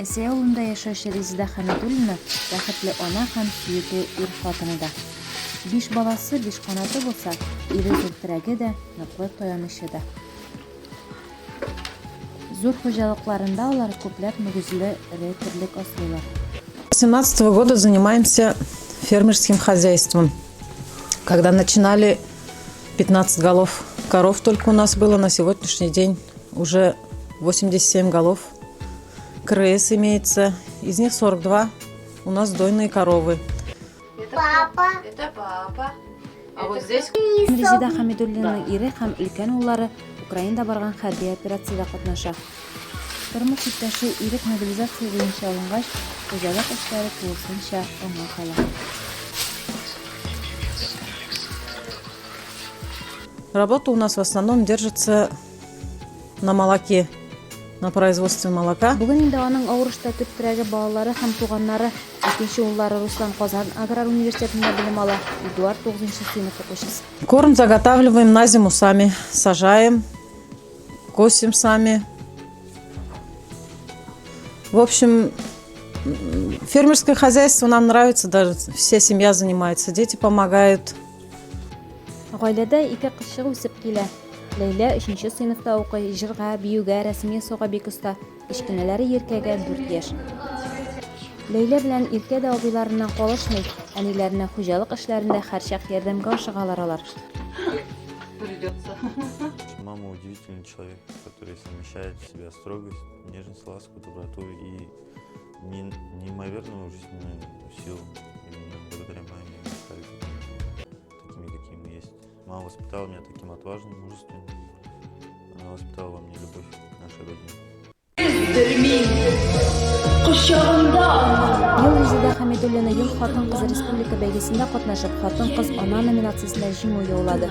Әсәй авылында яшәүче Резида Хәмидуллина бәхетле ана һәм сөекле ир хатыны да. 5 баласы, 5 канаты булса, ире зур терәге дә, ныклы таянычы да. Зур хуҗалыкларында алар күпләп мөгезле терлек аслыйлар. С 2017 года занимаемся фермерским хозяйством. Когда начинали, 15 голов коров только у нас было, на сегодняшний день уже 87 голов КРС имеется. Из них 42 у нас дойные коровы. Это папа. А вот здесь... Резида Хәмидуллинаның ире һәм өлкән уллары Украинада барган хәрби операциядә катнаша. Тормыш иптәше ирек мобилизация буенча алынгач, хуҗалык эшләре тулысынча аңа кала. Работа у нас в основном держится на молоке, на производстве молока. Бүген инде аның авырышта төп терәге балалары һәм туганнары, икенче уллары Руслан Казан аграр университетында белем ала, Эдуард 9-нчы сыйныф укучысы. Корм заготавливаем на зиму сами, сажаем, косим сами. В общем, фермерское хозяйство нам нравится, даже вся семья занимается, дети помогают. Гаиләдә 2 кызчык үсеп килә. Ләйлә 3-нчы сыйныфта укый, җырга, биюгә, рәсем ясауга бик оста. Кечкенәләре Иркәгә 4 яшь. Ләйлә белән Иркә дә абыйларыннан калышмый, әниләренә хуҗалык эшләрендә һәрчак ярдәмгә ашыгалар алар. Мама удивительный человек, который совмещает в себя строгость, нежность, ласку, доброту и неимоверную жизненную силу. Именно благодаря маме мы стали такими, какие мы есть. Мама воспитала меня таким отважным, мужественным. Она воспитала во мне любовь к нашей родине. Ел Резида Хәмидуллина ел хатын-кыз республика бәйгесендә катнашып, хатын-кыз ана номинациясендә җиңү яулады.